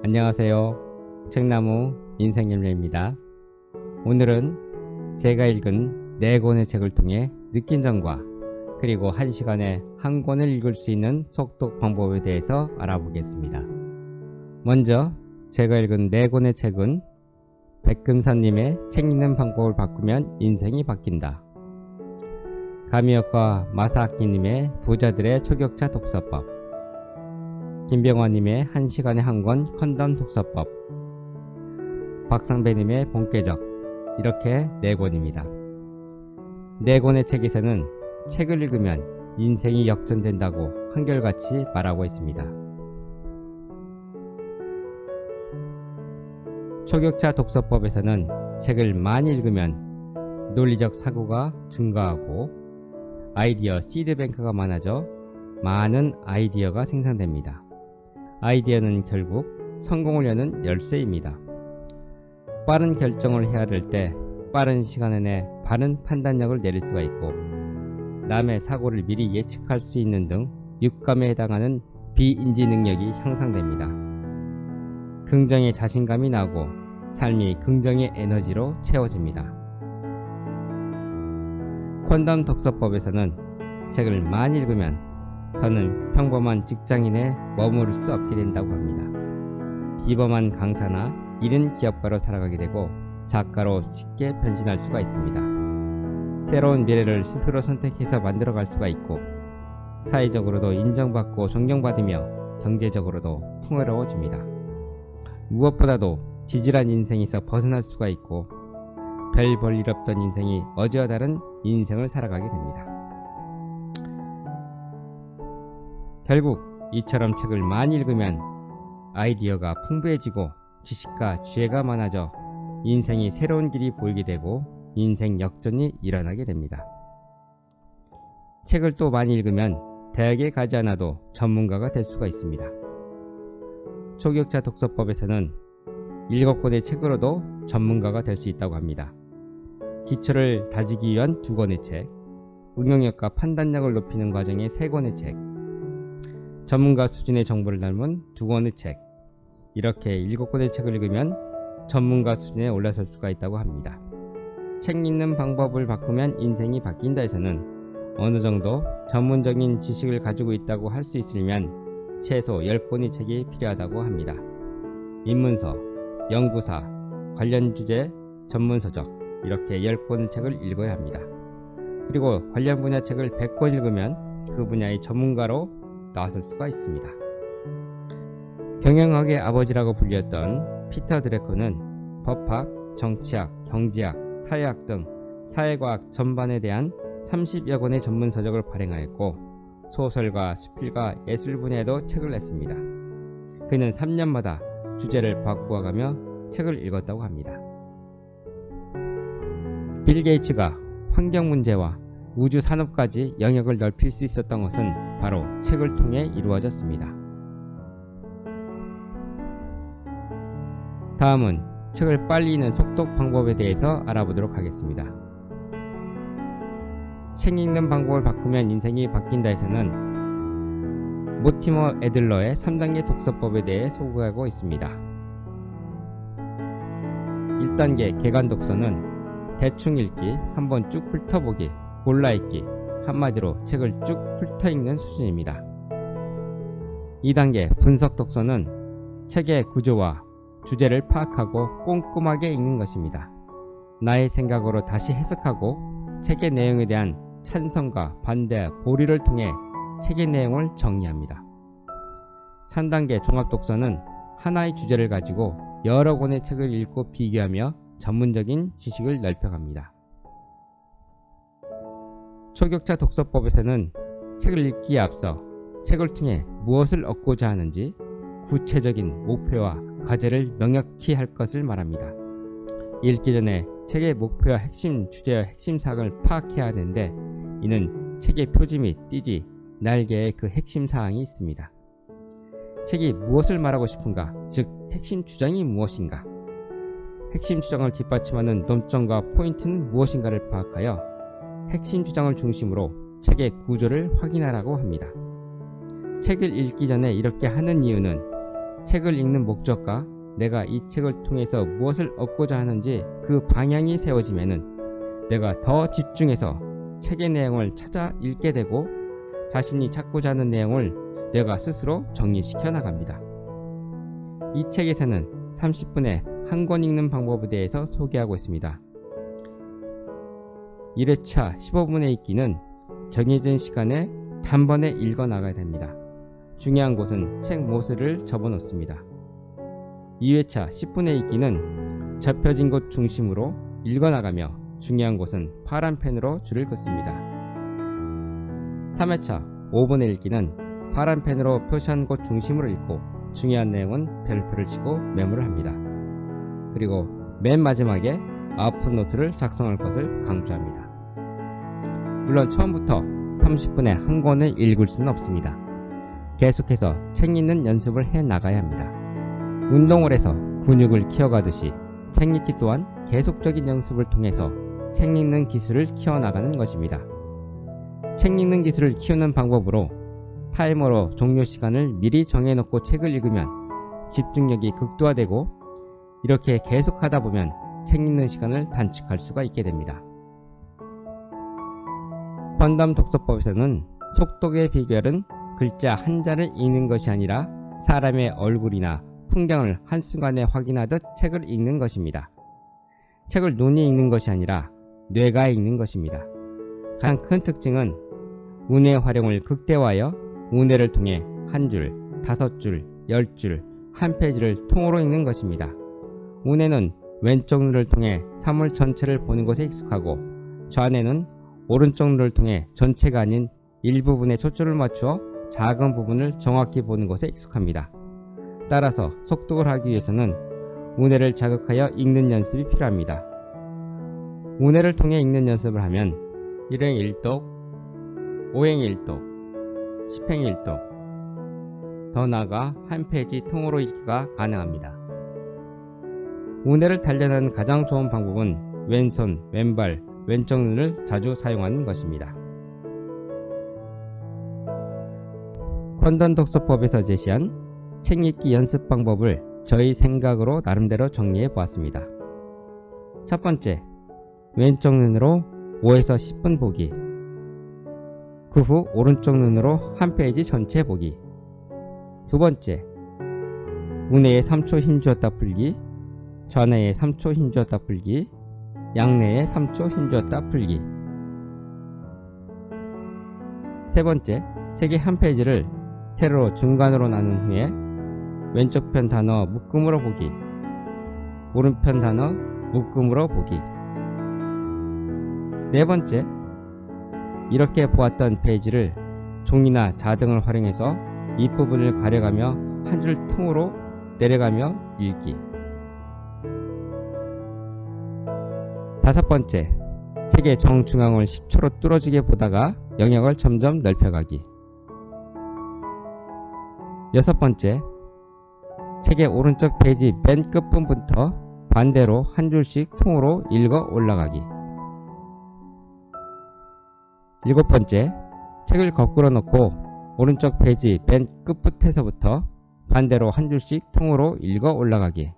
안녕하세요. 책나무 인생열매입니다. 오늘은 제가 읽은 4권의 책을 통해 느낀 점과 그리고 1시간에 한 권을 읽을 수 있는 속독 방법에 대해서 알아보겠습니다. 먼저 제가 읽은 4권의 책은 백금사님의 책 읽는 방법을 바꾸면 인생이 바뀐다, 가미역과 마사아키님의 부자들의 초격차 독서법, 김병환님의 1시간에 한 권 컨덤 독서법, 박상배님의 본계적, 이렇게 4권입니다. 4권의 책에서는 책을 읽으면 인생이 역전된다고 한결같이 말하고 있습니다. 초격차 독서법에서는 책을 많이 읽으면 논리적 사고가 증가하고 아이디어 시드뱅크가 많아져 많은 아이디어가 생산됩니다. 아이디어는 결국 성공을 여는 열쇠입니다. 빠른 결정을 해야 될 때 빠른 시간 안에 바른 판단력을 내릴 수가 있고, 남의 사고를 미리 예측할 수 있는 등 육감에 해당하는 비인지 능력이 향상됩니다. 긍정의 자신감이 나고 삶이 긍정의 에너지로 채워집니다. 컨덤 독서법에서는 책을 많이 읽으면 더는 평범한 직장인에 머무를 수 없게 된다고 합니다. 비범한 강사나 이른 기업가로 살아가게 되고 작가로 쉽게 변신할 수가 있습니다. 새로운 미래를 스스로 선택해서 만들어갈 수가 있고, 사회적으로도 인정받고 존경받으며 경제적으로도 풍요로워집니다. 무엇보다도 지질한 인생에서 벗어날 수가 있고 별 볼 일 없던 인생이 어제와 다른 인생을 살아가게 됩니다. 결국 이처럼 책을 많이 읽으면 아이디어가 풍부해지고 지식과 지혜가 많아져 인생이 새로운 길이 보이게 되고 인생 역전이 일어나게 됩니다. 책을 또 많이 읽으면 대학에 가지 않아도 전문가가 될 수가 있습니다. 초격차 독서법에서는 7권의 책으로도 전문가가 될 수 있다고 합니다. 기초를 다지기 위한 2권의 책, 응용력과 판단력을 높이는 과정의 3권의 책, 전문가 수준의 정보를 담은 2권의 책, 이렇게 7권의 책을 읽으면 전문가 수준에 올라설 수가 있다고 합니다. 책 읽는 방법을 바꾸면 인생이 바뀐다에서는 어느 정도 전문적인 지식을 가지고 있다고 할 수 있으면 최소 10권의 책이 필요하다고 합니다. 입문서, 연구사, 관련 주제, 전문서적, 이렇게 10권의 책을 읽어야 합니다. 그리고 관련 분야 책을 100권 읽으면 그 분야의 전문가로 나설 수가 있습니다. 경영학의 아버지라고 불렸던 피터 드래커는 법학, 정치학, 경제학, 사회학 등 사회과학 전반에 대한 30여 권의 전문서적을 발행하였고, 소설과 수필과 예술 분야에도 책을 냈습니다. 그는 3년마다 주제를 바꾸어가며 책을 읽었다고 합니다. 빌 게이츠가 환경 문제와 우주 산업까지 영역을 넓힐 수 있었던 것은 바로 책을 통해 이루어졌습니다. 다음은 책을 빨리 읽는 속독 방법에 대해서 알아보도록 하겠습니다. 책 읽는 방법을 바꾸면 인생이 바뀐다에서는 모티머 애들러의 3단계 독서법에 대해 소개하고 있습니다. 1단계 개관 독서는 대충 읽기, 한번 쭉 훑어보기, 골라 읽기, 한마디로 책을 쭉 훑어 읽는 수준입니다. 2단계 분석 독서는 책의 구조와 주제를 파악하고 꼼꼼하게 읽는 것입니다. 나의 생각으로 다시 해석하고 책의 내용에 대한 찬성과 반대, 보류를 통해 책의 내용을 정리합니다. 3단계 종합 독서는 하나의 주제를 가지고 여러 권의 책을 읽고 비교하며 전문적인 지식을 넓혀갑니다. 초격차 독서법에서는 책을 읽기에 앞서 책을 통해 무엇을 얻고자 하는지 구체적인 목표와 과제를 명확히 할 것을 말합니다. 읽기 전에 책의 목표와 핵심 주제와 핵심 사항을 파악해야 하는데, 이는 책의 표지 및 띠지, 날개에 그 핵심 사항이 있습니다. 책이 무엇을 말하고 싶은가, 즉 핵심 주장이 무엇인가, 핵심 주장을 뒷받침하는 논점과 포인트는 무엇인가를 파악하여 핵심 주장을 중심으로 책의 구조를 확인하라고 합니다. 책을 읽기 전에 이렇게 하는 이유는 책을 읽는 목적과 내가 이 책을 통해서 무엇을 얻고자 하는지 그 방향이 세워지면은 내가 더 집중해서 책의 내용을 찾아 읽게 되고 자신이 찾고자 하는 내용을 내가 스스로 정리시켜 나갑니다. 이 책에서는 30분에 한 권 읽는 방법에 대해서 소개하고 있습니다. 1회차 15분의 읽기는 정해진 시간에 단번에 읽어 나가야 됩니다. 중요한 곳은 책 모서리를 접어 놓습니다. 2회차 10분의 읽기는 접혀진 곳 중심으로 읽어 나가며 중요한 곳은 파란 펜으로 줄을 긋습니다. 3회차 5분의 읽기는 파란 펜으로 표시한 곳 중심으로 읽고 중요한 내용은 별표를 치고 메모를 합니다. 그리고 맨 마지막에 아웃풋 노트를 작성할 것을 강조합니다. 물론 처음부터 30분에 한 권을 읽을 수는 없습니다. 계속해서 책 읽는 연습을 해 나가야 합니다. 운동을 해서 근육을 키워가듯이 책 읽기 또한 계속적인 연습을 통해서 책 읽는 기술을 키워나가는 것입니다. 책 읽는 기술을 키우는 방법으로 타이머로 종료 시간을 미리 정해놓고 책을 읽으면 집중력이 극도화되고 이렇게 계속 하다 보면 책 읽는 시간을 단축할 수가 있게 됩니다. 퀀덤 독서법에서는 속독의 비결은 글자 한자를 읽는 것이 아니라 사람의 얼굴이나 풍경을 한순간에 확인하듯 책을 읽는 것입니다. 책을 눈이 읽는 것이 아니라 뇌가 읽는 것입니다. 가장 큰 특징은 운의 활용을 극대화하여 운해를 통해 한 줄, 5줄, 10줄, 한 페이지를 통으로 읽는 것입니다. 운해는 왼쪽 눈을 통해 사물 전체를 보는 것에 익숙하고 좌뇌는 오른쪽 눈을 통해 전체가 아닌 일부분에 초점을 맞추어 작은 부분을 정확히 보는 것에 익숙합니다. 따라서 속독을 하기 위해서는 운해를 자극하여 읽는 연습이 필요합니다. 운해를 통해 읽는 연습을 하면 1행 1독, 5행 1독, 10행 1독, 더 나아가 한 페이지 통으로 읽기가 가능합니다. 운해를 단련하는 가장 좋은 방법은 왼손, 왼발, 왼쪽 눈을 자주 사용하는 것입니다. 퀀덤 독서법에서 제시한 책 읽기 연습 방법을 저희 생각으로 나름대로 정리해 보았습니다. 첫 번째, 왼쪽 눈으로 5에서 10분 보기. 그 후 오른쪽 눈으로 한 페이지 전체 보기. 두 번째, 우뇌에 3초 힘주었다 풀기, 좌뇌에 3초 힘주었다 풀기, 양뇌에 3초 힘주었다 풀기. 세 번째, 책의 한 페이지를 세로로 중간으로 나눈 후에 왼쪽 편 단어 묶음으로 보기, 오른편 단어 묶음으로 보기. 네 번째, 이렇게 보았던 페이지를 종이나 자등을 활용해서 윗부분을 가려가며 한 줄 통으로 내려가며 읽기. 다섯 번째, 책의 정중앙을 10초로 뚫어지게 보다가 영역을 점점 넓혀가기. 여섯 번째, 책의 오른쪽 페이지 맨 끝부분부터 반대로 한 줄씩 통으로 읽어 올라가기. 일곱 번째, 책을 거꾸로 놓고 오른쪽 페이지 맨 끝부터서부터 반대로 한 줄씩 통으로 읽어 올라가기.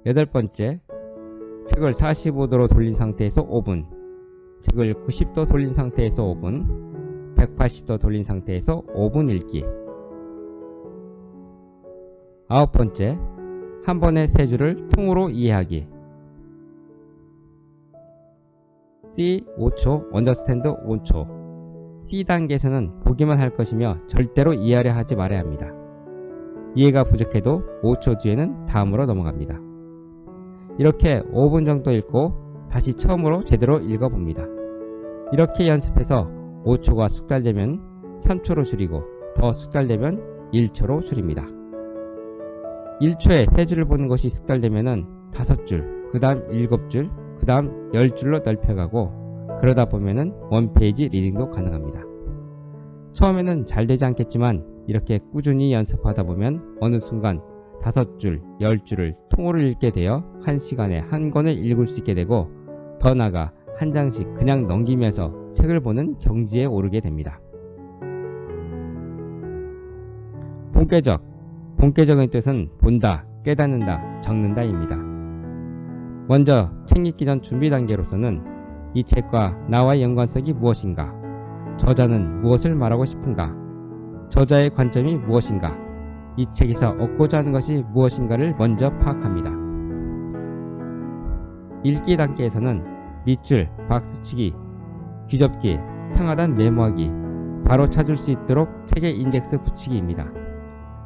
여덟 번째, 책을 45도로 돌린 상태에서 5분, 책을 90도 돌린 상태에서 5분, 180도 돌린 상태에서 5분 읽기. 아홉 번째, 한 번에 세 줄을 통으로 이해하기. C 5초, 언더스탠드 5초. C 단계에서는 보기만 할 것이며 절대로 이해하려 하지 말아야 합니다. 이해가 부족해도 5초 뒤에는 다음으로 넘어갑니다. 이렇게 5분 정도 읽고 다시 처음으로 제대로 읽어봅니다. 이렇게 연습해서 5초가 숙달되면 3초로 줄이고 더 숙달되면 1초로 줄입니다. 1초에 3줄을 보는 것이 숙달되면 5줄, 그 다음 7줄, 그 다음 10줄로 넓혀가고 그러다 보면은 원페이지 리딩도 가능합니다. 처음에는 잘 되지 않겠지만 이렇게 꾸준히 연습하다 보면 어느 순간 5줄, 10줄을 통으로 읽게 되어 1시간에 한 권을 읽을 수 있게 되고 더 나아가 한 장씩 그냥 넘기면서 책을 보는 경지에 오르게 됩니다. 본격적 본격적인 뜻은 본다, 깨닫는다, 적는다입니다. 먼저 책 읽기 전 준비 단계로서는 이 책과 나와의 연관성이 무엇인가, 저자는 무엇을 말하고 싶은가, 저자의 관점이 무엇인가, 이 책에서 얻고자 하는 것이 무엇인가를 먼저 파악합니다. 읽기 단계에서는 밑줄, 박스치기, 귀접기, 상하단 메모하기, 바로 찾을 수 있도록 책에 인덱스 붙이기입니다.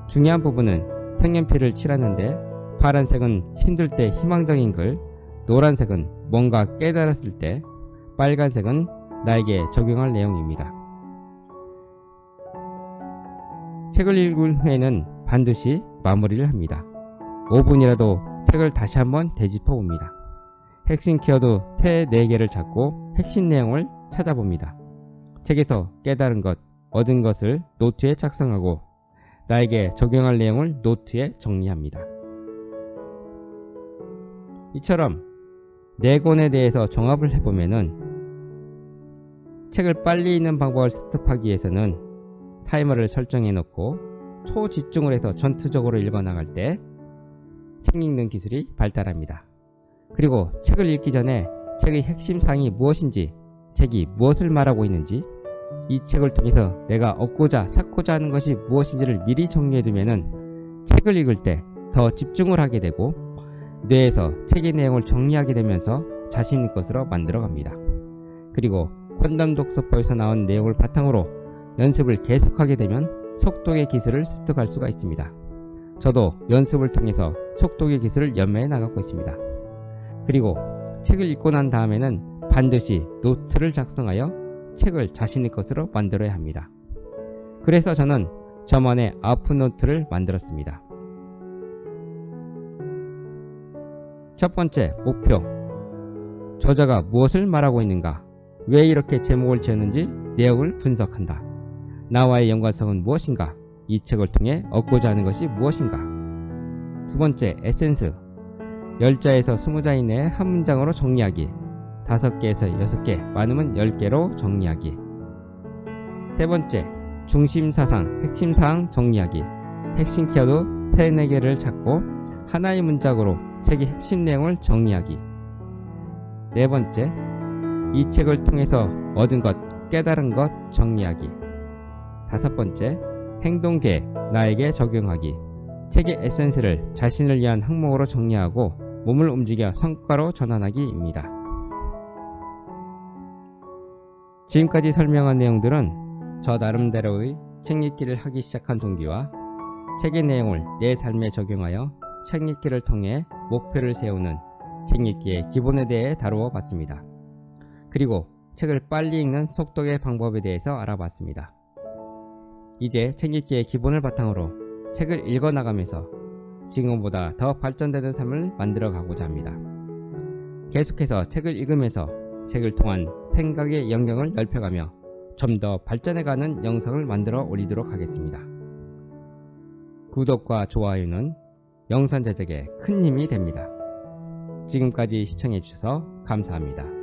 중요한 부분은 색연필을 칠하는데 파란색은 힘들 때 희망적인 글, 노란색은 뭔가 깨달았을 때, 빨간색은 나에게 적용할 내용입니다. 책을 읽은 후에는 반드시 마무리를 합니다. 5분이라도 책을 다시 한번 되짚어 봅니다. 핵심 키워드 3, 4개를 찾고 핵심 내용을 찾아봅니다. 책에서 깨달은 것, 얻은 것을 노트에 작성하고 나에게 적용할 내용을 노트에 정리합니다. 이처럼 4권에 대해서 종합을 해보면은 책을 빨리 읽는 방법을 습득하기 위해서는 타이머를 설정해 놓고 초집중을 해서 전투적으로 읽어 나갈 때 책 읽는 기술이 발달합니다. 그리고 책을 읽기 전에 책의 핵심 사항이 무엇인지, 책이 무엇을 말하고 있는지, 이 책을 통해서 내가 얻고자 찾고자 하는 것이 무엇인지를 미리 정리해 두면은 책을 읽을 때 더 집중을 하게 되고 뇌에서 책의 내용을 정리하게 되면서 자신의 것으로 만들어 갑니다. 그리고 콘덤 독서법에서 나온 내용을 바탕으로 연습을 계속하게 되면 속독의 기술을 습득할 수가 있습니다. 저도 연습을 통해서 속독의 기술을 연마해 나가고 있습니다. 그리고 책을 읽고 난 다음에는 반드시 노트를 작성하여 책을 자신의 것으로 만들어야 합니다. 그래서 저는 저만의 아웃노트를 만들었습니다. 첫 번째, 목표. 저자가 무엇을 말하고 있는가, 왜 이렇게 제목을 지었는지 내용을 분석한다. 나와의 연관성은 무엇인가, 이 책을 통해 얻고자 하는 것이 무엇인가. 두 번째, 에센스. 10자에서 20자 이내에 한 문장으로 정리하기. 5개에서 6개, 많으면 10개로 정리하기. 세 번째, 중심사상, 핵심사항 정리하기. 핵심 키워드 3, 4개를 찾고 하나의 문장으로 책의 핵심 내용을 정리하기. 네 번째, 이 책을 통해서 얻은 것, 깨달은 것 정리하기. 5번째, 행동계획, 나에게 적용하기. 책의 에센스를 자신을 위한 항목으로 정리하고 몸을 움직여 성과로 전환하기입니다. 지금까지 설명한 내용들은 저 나름대로의 책 읽기를 하기 시작한 동기와 책의 내용을 내 삶에 적용하여 책 읽기를 통해 목표를 세우는 책 읽기의 기본에 대해 다루어 봤습니다. 그리고 책을 빨리 읽는 속독의 방법에 대해서 알아봤습니다. 이제 책 읽기의 기본을 바탕으로 책을 읽어 나가면서 지금보다 더 발전되는 삶을 만들어 가고자 합니다. 계속해서 책을 읽으면서 책을 통한 생각의 영역을 넓혀가며 좀 더 발전해가는 영상을 만들어 올리도록 하겠습니다. 구독과 좋아요는 영상 제작에 큰 힘이 됩니다. 지금까지 시청해주셔서 감사합니다.